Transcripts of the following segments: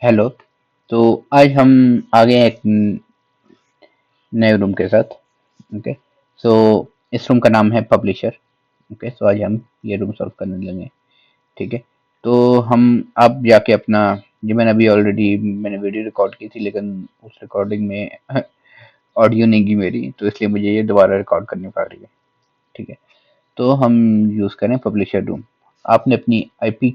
Hello. तो आज हम आ गए हैं एक नए रूम के साथ। ओके। सो इस रूम का नाम है पब्लिशर। ओके, सो आज हम ये रूम सॉल्व करने लगे। ठीक है। तो हम अब जाके अपना, जो मैंने अभी ऑलरेडी मैंने वीडियो रिकॉर्ड की थी, लेकिन उस रिकॉर्डिंग में ऑडियो नहीं की मेरी, तो इसलिए मुझे ये दोबारा रिकॉर्ड करनी पड़ रही है। ठीक है। तो हम यूज़ करें पब्लिशर रूम। आपने अपनी आईपी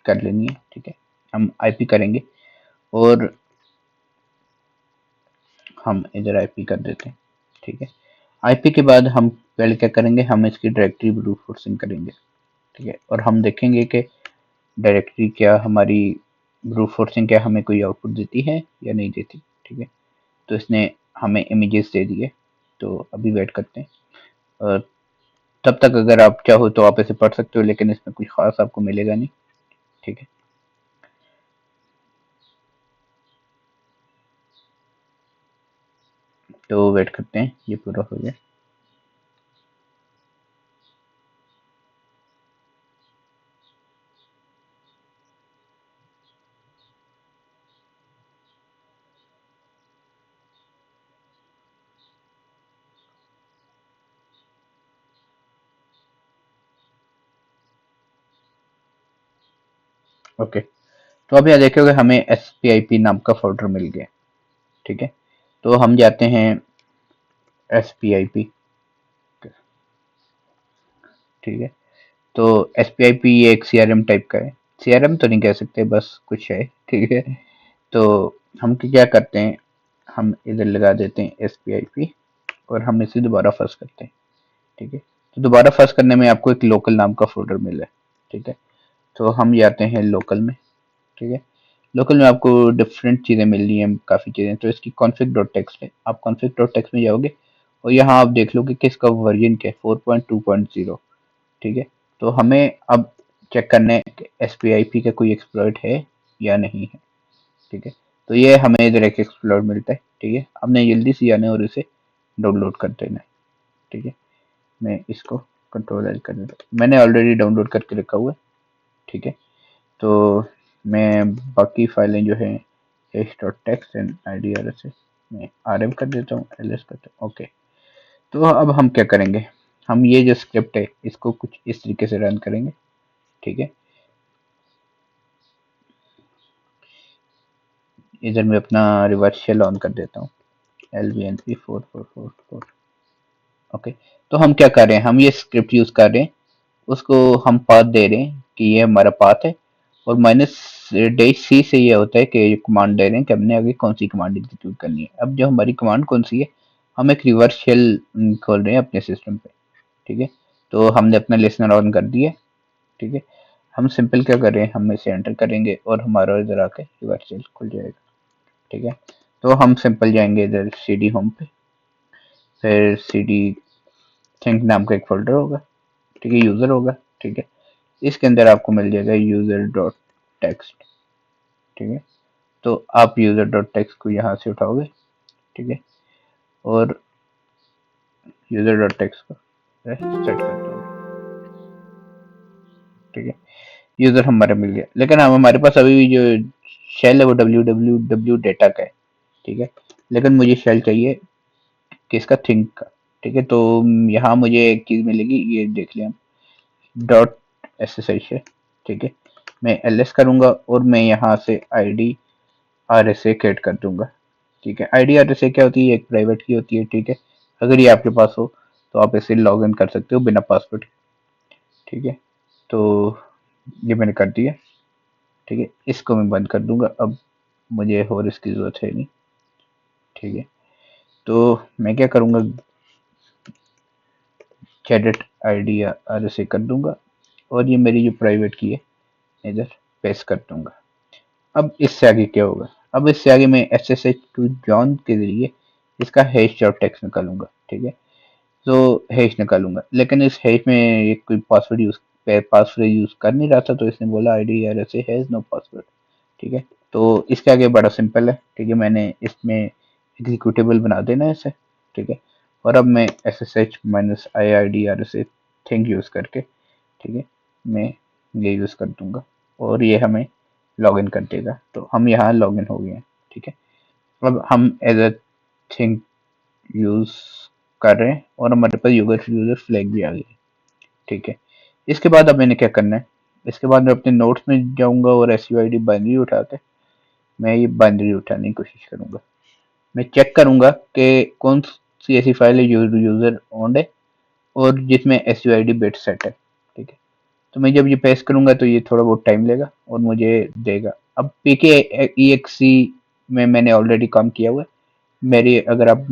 कर लेनी है। ठीक है। हम आईपी करेंगे और हम इधर आईपी कर देते हैं। ठीक है। आईपी के बाद हम पहले क्या करेंगे, हम इसकी डायरेक्टरी ब्रूट फोर्सिंग करेंगे। ठीक है। और हम देखेंगे कि डायरेक्टरी क्या हमारी ब्रूट फोर्सिंग क्या हमें कोई आउटपुट देती है या नहीं देती। ठीक है। तो इसने हमें इमेजेस दे दिए, तो अभी वेट करते हैं। और तब तक अगर आप चाहो तो आप इसे पढ़ सकते हो, लेकिन इसमें कुछ खास आपको मिलेगा नहीं। ठीक है। तो वेट करते हैं ये पूरा हो जाए। ओके। तो अब यहाँ देखोगे हमें SPIP नाम का फोल्डर मिल गया। ठीक है। तो हम जाते हैं SPIP। ठीक है। तो SPIP ये एक CRM टाइप का है। CRM तो नहीं कह सकते, बस कुछ है। ठीक है। तो हम क्या करते हैं, हम इधर लगा देते हैं SPIP और हम इसे दोबारा फर्स्ट करते हैं। ठीक है। तो दोबारा फर्स्ट करने में आपको एक लोकल नाम का फोल्डर मिला है। ठीक है। तो हम जाते हैं लोकल में। ठीक है। लोकल में आपको डिफरेंट चीज़ें मिल रही हैं, काफ़ी चीज़ें। तो इसकी config.txt है, आप config.txt में जाओगे और यहाँ आप देख लोगे कि इसका वर्जन क्या है, 4.2.0। ठीक है। तो हमें अब चेक करना है कि SPIP का कोई एक्सप्लॉइट है या नहीं है। ठीक है। तो ये हमें इधर एक एक्सप्लॉइट मिलता है। ठीक है। हमने जल्दी से जाना है और इसे डाउनलोड कर देना है। ठीक है। मैं इसको कंट्रोल एल कर देता हूँ, मैंने ऑलरेडी डाउनलोड करके रखा हुआ है। ठीक है। तो मैं बाकी फाइलें जो हैं h.txt एंड IDR से मैं RM कर देता हूँ, ls करता हूँ। ओके। तो अब हम क्या करेंगे, हम ये जो स्क्रिप्ट है इसको कुछ इस तरीके से रन करेंगे। ठीक है। इधर मैं अपना रिवर्स शेल ऑन कर देता हूँ, LVNP 4444। ओके। तो हम क्या कर रहे हैं, हम ये स्क्रिप्ट यूज कर रहे हैं, उसको हम पाथ दे रहे हैं कि ये हमारा पाथ है, और -C से ये होता है कि ये कमांड दे रहे हैं कि हमने आगे कौन सी कमांड एग्जीक्यूट करनी है। अब जो हमारी कमांड कौन सी है, हम एक रिवर्स शेल खोल रहे हैं अपने सिस्टम पे। ठीक है। तो हमने अपना लिसनर ऑन कर दिया। ठीक है। हम सिंपल क्या कर रहे हैं, हम इसे एंटर करेंगे और हमारा इधर आके रिवर्स शेल खुल जाएगा। ठीक है। तो हम सिंपल जाएंगे इधर CD होम पे, फिर CD थिंक नाम का एक फोल्डर होगा। ठीक है। यूजर होगा। ठीक है। इसके अंदर आपको मिल जाएगा यूजर डॉट टेक्स्ट। ठीक है। तो आप यूजर डॉट टेक्स्ट को यहाँ से उठाओगे। ठीक है। और यूजर डॉट टेक्स्ट को सेट कर दोगे। ठीक है। यूजर हमारा मिल गया, लेकिन हम हमारे पास अभी भी जो शेल है वो www डेटा का है। ठीक है। लेकिन मुझे शेल चाहिए किसका, थिंक का। ठीक है। तो यहाँ मुझे एक चीज मिलेगी, ये देख लिया, डॉट SSH है। ठीक है। मैं ls करूंगा और मैं यहाँ से ID RSA क्रिएट कर दूंगा। ठीक है। ID RSA क्या होती है, एक प्राइवेट की होती है। ठीक है। अगर ये आपके पास हो तो आप इसे लॉग इन कर सकते हो बिना पासवर्ड। ठीक है। तो ये मैंने कर दिया। ठीक है। इसको मैं बंद कर दूंगा, अब मुझे और इसकी जरूरत है नहीं। ठीक है। तो मैं क्या करूंगा, कैडेट ID RSA कर दूंगा और ये मेरी जो प्राइवेट की है इधर पेस्ट कर दूंगा। अब इससे आगे क्या होगा, अब इससे आगे मैं SSH टू जॉन के जरिए इसका हैश और टेक्स्ट निकालूंगा। ठीक है। तो हैश निकालूंगा, लेकिन इस हैश में एक कोई पासवर्ड यूज कर नहीं रहा था, तो इसने बोला ID यार ऐसे हैज नो पासवर्ड। ठीक है। तो इसके आगे बड़ा सिंपल है। ठीक है। मैंने इसमें एग्जीक्यूटेबल बना देना है इसे। ठीक है। और अब मैं SSH-IIDR से थिंग यूज करके, ठीक है, मैं ये यूज कर दूंगा और ये हमें लॉगिन कर देगा। तो हम यहाँ लॉगिन हो गए हैं। ठीक है, अब हम एज अ थिंग यूज कर रहे हैं और हमारे पास यूजर फ्लैग भी आ गई है। ठीक है, इसके बाद अब मैंने क्या करना है, इसके बाद मैं अपने नोट्स में जाऊंगा और SUID बाइनरी उठा के मैं ये बाइनरी उठाने की कोशिश करूंगा। मैं चेक करूंगा कि कौन सी ऐसी फाइल है यूजर ओन्ड है और जिसमें SUID बिट सेट है। ठीक है, तो मैं जब ये पेस्ट करूंगा तो ये थोड़ा बहुत टाइम लेगा और मुझे देगा। अब PKEXE में मैंने ऑलरेडी काम किया हुआ है। मेरी अगर आप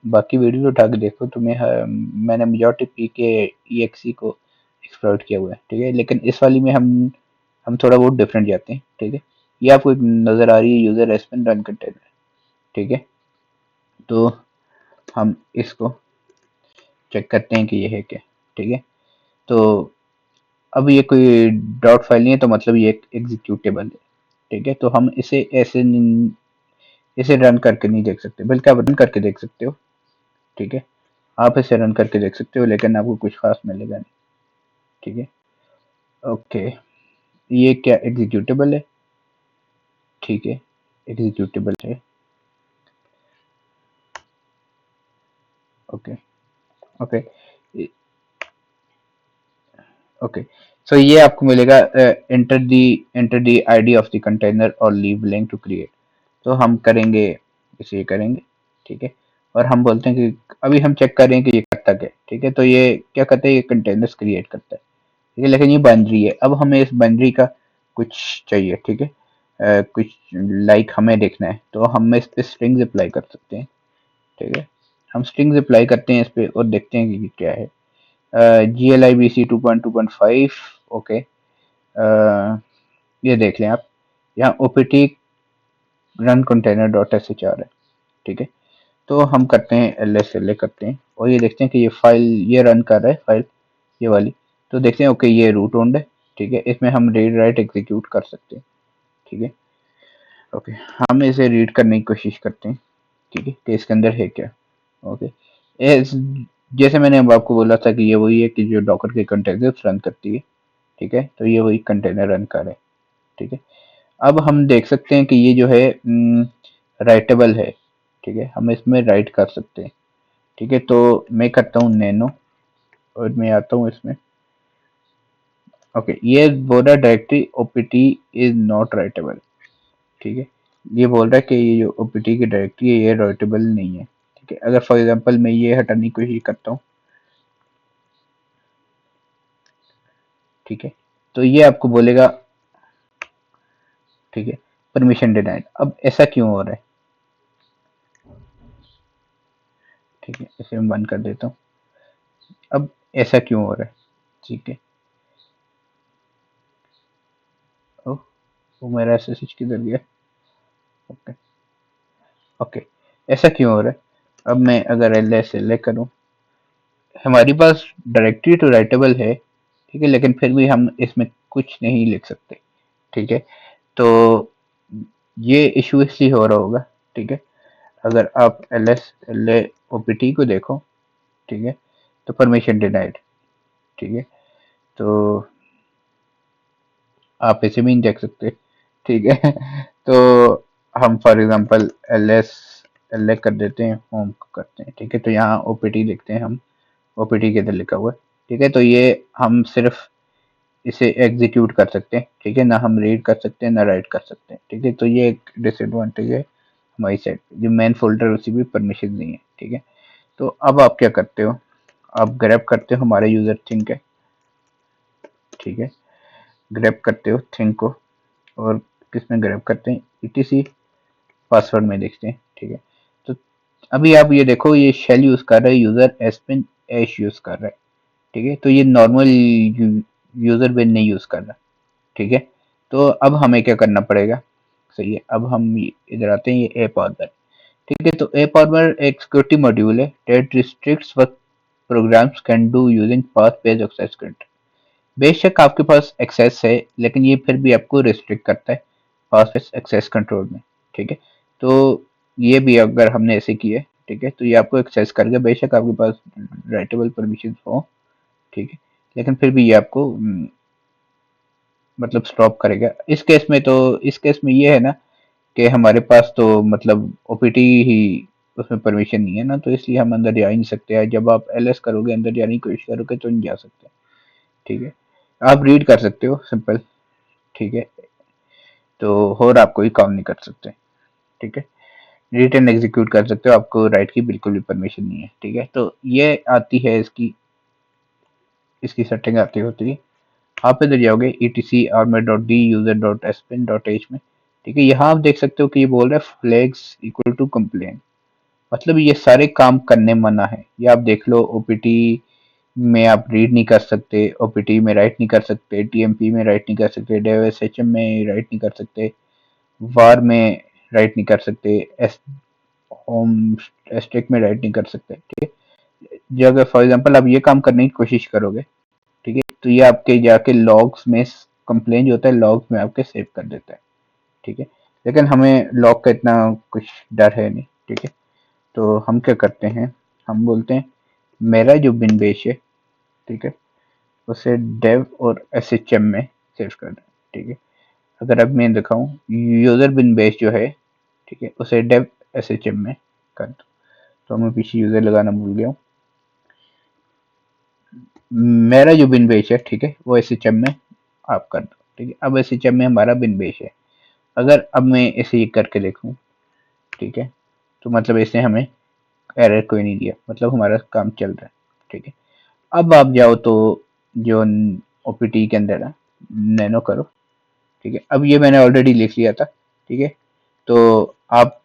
बाकी वीडियो उठा के देखो तो मैंने मेजॉरिटी PKEXE को एक्सप्लोर किया हुआ है। ठीक है, लेकिन इस वाली में हम थोड़ा बहुत डिफरेंट जाते हैं। ठीक है, ये आपको एक नजर आ रही है यूजर एस्पिन रन कंटेनर। ठीक है, तो हम इसको चेक करते हैं कि ये है क्या। ठीक है, तो अब ये कोई डॉट फाइल नहीं है, तो मतलब ये एक एग्जीक्यूटेबल है। ठीक है, तो हम इसे रन करके नहीं देख सकते, बल्कि आप रन करके देख सकते हो। ठीक है, आप इसे रन करके देख सकते हो, लेकिन आपको कुछ खास मिलेगा नहीं। ठीक है, ओके, ये क्या एग्जीक्यूटेबल है? ठीक है, एग्जीक्यूटेबल है। ओके, ओके, ओके, सो ये आपको मिलेगा enter the ID of the container और लीव लिंक टू क्रिएट। तो हम करेंगे, इसे ये करेंगे। ठीक है, और हम बोलते हैं कि अभी हम चेक कर रहे हैं कि ये करता क्या है। ठीक है, तो ये क्या करता है, ये कंटेनर्स क्रिएट करता है। ठीक है, लेकिन ये बाइनरी है। अब हमें इस बाइनरी का कुछ चाहिए। ठीक है, कुछ लाइक हमें देखना है, तो हम इस पे स्ट्रिंग्स अप्लाई कर सकते हैं। ठीक है, हम स्ट्रिंग्स अप्लाई करते हैं इस पे और देखते हैं कि ये क्या है। GLIBC 2.2.5। ओके, ये देख लें आप, यहाँ OPT run container dot SHR है। ठीक है, तो हम करते हैं LSLA करते हैं और ये देखते हैं कि ये फाइल ये रन कर रहा है फाइल, ये वाली। तो देखते हैं, ओके, ये रूट ओन्ड है। ठीक है, इसमें हम रीड राइट एग्जीक्यूट कर सकते हैं। ठीक है, ओके, हम इसे रीड करने की कोशिश करते हैं। ठीक है, कि इसके अंदर है क्या। ओके, इस जैसे मैंने अब आपको बोला था कि ये वही है कि जो डॉकर के कंटेनर्स रन करती है। ठीक है, तो ये वही कंटेनर रन कर है। ठीक है, अब हम देख सकते हैं कि ये जो है राइटेबल है। ठीक है, हम इसमें राइट कर सकते हैं। ठीक है, तो मैं करता हूँ नैनो और मैं आता हूँ इसमें। ओके, ये बोल रहा है directory OPT is not writable. ठीक है, ये बोल रहा है कि ये जो OPT की डायरेक्टरी है ये राइटेबल नहीं है। ठीक है, अगर फॉर एग्जांपल मैं ये हटाने की कोशिश करता हूँ। ठीक है, तो ये आपको बोलेगा, ठीक है, परमिशन डिनाइड। अब ऐसा क्यों हो रहा है? ठीक है, इसे मैं बंद कर देता हूँ। अब ऐसा क्यों हो रहा है? ठीक है, ओह, वो मेरा SSH किधर गया? ओके, ओके, ऐसा क्यों हो रहा है? अब मैं अगर LSLA करूँ, हमारी पास डायरेक्टरी तो राइटेबल है। ठीक है, लेकिन फिर भी हम इसमें कुछ नहीं लिख सकते। ठीक है, तो ये इशू इसलिए हो रहा होगा। ठीक है, अगर आप LSLA OPT को देखो, ठीक है, तो परमिशन डिनाइड। ठीक है, तो आप इसे भी नहीं देख सकते। ठीक है, तो हम फॉर एग्जांपल LS कर देते हैं, होम करते हैं। ठीक है, तो यहाँ OPT लिखते हैं हम, OPT के इधर लिखा हुआ है। ठीक है, तो ये हम सिर्फ इसे एग्जीक्यूट कर सकते हैं। ठीक है, ना हम रीड कर सकते हैं ना राइट कर सकते हैं। ठीक है, तो ये एक डिसएडवांटेज है हमारी साइड पे। जो मेन फोल्डर उसी भी परमिशन नहीं है। ठीक है, तो अब आप क्या करते हो, आप ग्रैब करते हो हमारे यूजर थिंक है। ठीक है, ग्रैब करते हो थिंक को और किस में ग्रैब करते हैं, ETC पासवर्ड में देखते हैं। ठीक है, तो अभी आप ये देखो, ये शेल यूज कर रहा है, यूजर एस्पिन ऐश यूज कर रहा है। ठीक है, तो ये नॉर्मल यूजर बिन नहीं यूज कर रहा। ठीक है, तो अब हमें क्या करना पड़ेगा? सही है, अब हम इधर आते हैं, ये ऐप ऑर्डर। ठीक है, तो ऐप ऑर्डर एक सिक्योरिटी मॉड्यूल है that restricts what programs can do using path based access control. बेशक आपके पास एक्सेस है, लेकिन ये फिर भी आपको रिस्ट्रिक्ट करता है पाथ पेज एक्सेस कंट्रोल में। ठीक है, तो ये भी अगर हमने ऐसे किया है, ठीक है, तो ये आपको एक्सेस करके, बेशक आपके पास राइटेबल परमिशन हो। ठीक है, लेकिन फिर भी ये आपको मतलब स्टॉप करेगा। इस केस में ये है ना कि हमारे पास तो मतलब ओपीटी ही उसमें परमिशन नहीं है ना, तो इसलिए हम अंदर जा ही नहीं सकते हैं। जब आप एलएस करोगे, अंदर जाने की कोशिश करोगे तो नहीं जा सकते। ठीक है, आप रीड कर सकते हो सिंपल। ठीक है, तो और आप कोई काम नहीं कर सकते। ठीक है, रीड एंड एग्जीक्यूट कर सकते हो, आपको राइट की बिल्कुल भी परमिशन नहीं है। ठीक है, तो ये आती है इसकी इसकी सेटिंग आती होती है। आप इधर जाओगे etc armor dot D user dot एसपिन डॉट एच में। ठीक है, यहाँ आप देख सकते हो कि ये बोल रहा है फ्लैग्स इक्वल टू कंप्लेन, मतलब ये सारे काम करने मना है। ये आप देख लो, ओपीटी में आप रीड नहीं कर सकते, ओपीटी में राइट नहीं कर सकते, टीएमपी में राइट नहीं कर सकते, डेवएसएचएम में राइट नहीं कर सकते, वार में राइट नहीं कर सकते, एस होम स्टैक में राइट नहीं कर सकते। ठीक है, जो अगर फॉर एग्जांपल आप ये काम करने की कोशिश करोगे, ठीक है, तो ये आपके जाके लॉग्स में कंप्लेन जो होता है लॉग्स में आपके सेव कर देता है। ठीक है, लेकिन हमें लॉग का इतना कुछ डर है नहीं। ठीक है, तो हम क्या करते हैं, हम बोलते हैं मेरा जो बिन बेस है, ठीक है, उसे डेव और एस एच एम में सेव कर दें। ठीक है, अगर अब मैं दिखाऊं यूजर बिन बेस जो है, ठीक है, उसे डेव एस एच एम में कर दो। तो मैं पीछे यूजर लगाना भूल गया हूँ। मेरा जो बिन बेस है, ठीक है, वो एस एच एम में आप कर दो। ठीक है, अब एस एच एम में हमारा बिन बेस है। अगर अब मैं इसे ये करके देखूं, ठीक है, तो मतलब इसने हमें एरर कोई नहीं दिया, मतलब हमारा काम चल रहा है। ठीक है, अब आप जाओ तो जो ओपीटी के अंदर है नैनो करो। ठीक है, अब ये मैंने ऑलरेडी लिख लिया था। ठीक है, तो आप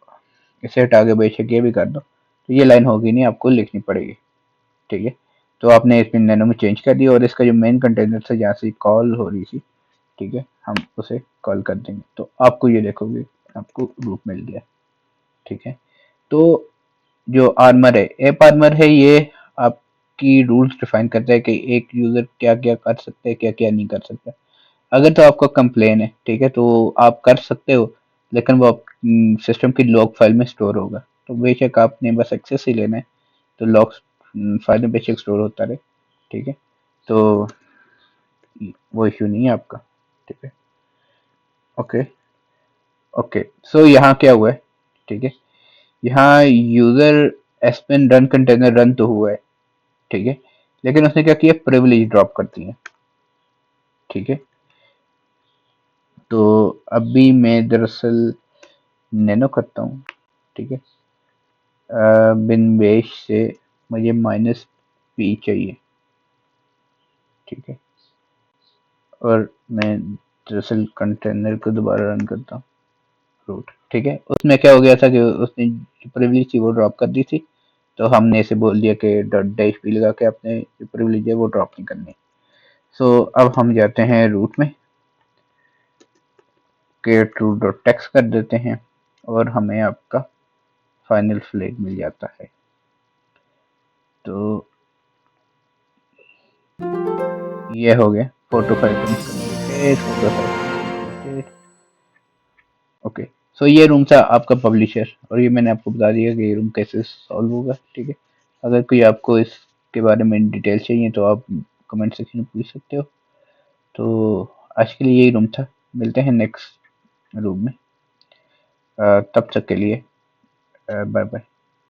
इसे हटा के बेशक ये भी कर दो, तो ये लाइन होगी नहीं, आपको लिखनी पड़ेगी। ठीक है, तो आपने इसमें नैनो में चेंज कर दिया और इसका जो मेन कंटेनर था जहाँ से कॉल हो रही थी, ठीक है, हम उसे कॉल कर देंगे, तो आपको ये देखोगे आपको रूप मिल गया। ठीक है, तो जो आर्मर है, ऐप आर्मर है, ये आपकी रूल्स डिफाइन करता है कि एक यूजर क्या क्या कर सकता है, क्या क्या नहीं कर सकता। अगर तो आपका कंप्लेन है, ठीक है, तो आप कर सकते हो, लेकिन वो सिस्टम की लॉग फाइल में स्टोर होगा। तो बेशक आपने बस एक्सेस ही लेना है, तो लॉग फाइल में बेशक स्टोर होता रहे। ठीक है, तो वो इश्यू नहीं है आपका। ठीक है, ओके ओके, सो यहाँ क्या हुआ है, ठीक है, यहाँ यूजर एसपिन रन कंटेनर रन तो हुआ है। ठीक है, लेकिन उसने क्या किया, प्रिविलेज ड्रॉप कर दिया। ठीक है, तो अभी मैं दरअसल नैनो करता हूँ। ठीक है, बिन बेस से मुझे -p चाहिए। ठीक है, और मैं दरअसल कंटेनर को दोबारा रन करता हूँ, रूट। ठीक है, उसमें क्या हो गया था कि उसने जो प्रिविलेज थी वो ड्रॉप कर दी थी, तो हमने इसे बोल दिया कि डॉट डैश पी लगा के अपने जो प्रिविलेज है वो ड्रॉप नहीं करनी। सो अब हम जाते हैं रूट में, के ट्रू डॉट टेक्स्ट कर देते हैं और हमें आपका फाइनल फ्लैग मिल जाता है। तो ये हो गया photo file completed, photo file completed. Okay, so ये रूम था आपका पब्लिशर, और ये मैंने आपको बता दिया कि ये रूम कैसे सॉल्व होगा। ठीक है, अगर कोई आपको इसके बारे में डिटेल चाहिए तो आप कमेंट सेक्शन में पूछ सकते हो। तो आज के लिए यही रूम था, मिलते हैं नेक्स्ट रूम में। तब तक के लिए बाय बाय।